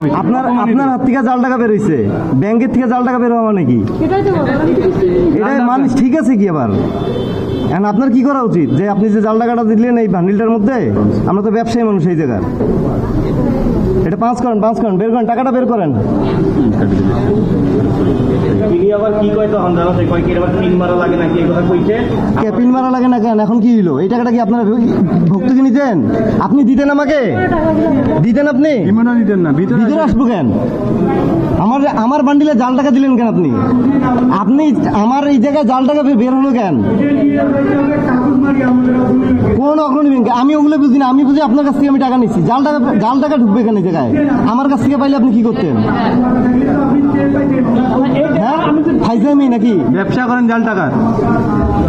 আপনার হাত থেকে জাল টাকা বের হইছে, ব্যাংকের থেকে জাল টাকা বের হওয়া মানে কি? এটা মানুষ ঠিক আছে কি আবার? এখন আপনার কি করা উচিত যে আপনি যে জাল টাকাটা দিলেন এই বান্ডিলটার মধ্যে? আমরা তো ব্যবসায়ী মানুষ এই জায়গার। এটা পাঁচ করেন বের করেন, টাকাটা বের করেন। পিন মারা লাগে না কেন? এখন কি হলো? এই টাকাটা কি আপনার ভক্তকে নিতেন? আপনি দিতেন আমাকে? দিতেন আপনি? দিতেন না, ভিতরে আসবো কেন? আমার বান্ডিলে জাল টাকা দিলেন কেন আপনি? আপনি আমার এই জায়গায় জাল টাকা বের হলো কেন? কোন অগ্রণী ব্যাংক? আমি ওগুলো বুঝি না। আমি বুঝি আপনার কাছ থেকে আমি টাকা নিচ্ছি। জাল টাকা ঢুকবে কেন এই জায়গায়? আমার কাছ থেকে পাইলে আপনি কি করতেন? হ্যাঁ, ফাইজলামি নাকি? ব্যবসা করেন জাল টাকা?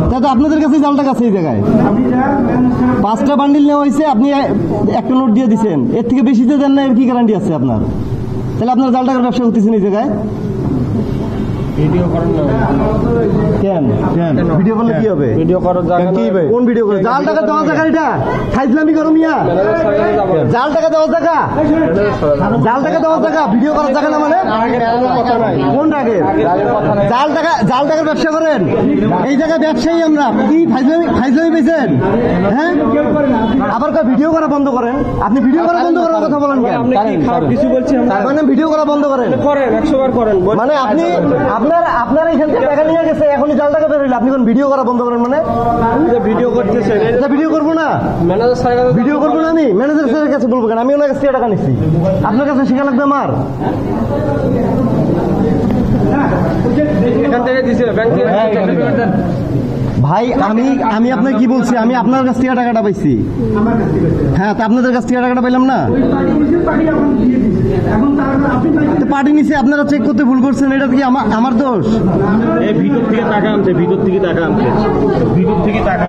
তাই তো আপনাদের কাছে জাল টাকা আছে এই জায়গায়। 5টা বান্ডিল নেওয়া হয়েছে, আপনি একটা নোট দিয়ে দিচ্ছেন। এর থেকে বেশি দিয়ে দেন না, এর কি গ্যারান্টি আছে আপনার? তাহলে আপনার জাল টাকার ব্যবসা করতেছেন এই জায়গায়। ভিডিও করেন না কেন? ভিডিও করলে কি হবে? ভিডিও করার জায়গা কি হবে? কোন ভিডিও করে? জাল টাকা দেওয়া জায়গা এটা ফাইজলামি করো মিয়া। জাল টাকা দেওয়া জায়গা, জাল টাকা দেওয়া জায়গা, ভিডিও করার জায়গা না মানে? কোন আগে জাল টাকার ব্যবসা করেন এই জায়গায়? ব্যবসায়ী আমরা কি ফাইজলামি পেয়েছেন? হ্যাঁ, আবার ভিডিও করা বন্ধ করেন। আপনি ভিডিও করা বন্ধ করার কথা বলেন কেন? কিছু বলছি মানে ভিডিও করা বন্ধ করেন? 100 বার করেন। মানে আপনার এইখান থেকে টাকা নিয়ে গেছে, এখনই জাল টাকা বের হইলে আপনি কোন ভিডিও করা বন্ধ করেন? মানে ভিডিও করতেছেন, এটা ভিডিও করবো না, ম্যানেজার স্যারের কাছে ভিডিও করবো না। আমি ম্যানেজার স্যারের কাছে বলবো কেন? আমি ওনার কাছ থেকে টাকা নিচ্ছি, আপনার কাছে শেখা লাগবে আমার? এখান থেকে দিছে ব্যাংক থেকে। ভাই আমি আপনাকে কি বলছি? আমি আপনার কাছ থেকে টাকাটা পাইছি। হ্যাঁ, তা আপনাদের কাছ থেকে টাকাটা পাইলাম না। পার্টি নিচে আপনারা চেক করতে ভুল করছেন, এটা কি আমার দোষ? ভিতর থেকে টাকা আনছে, ভিতর থেকে টাকা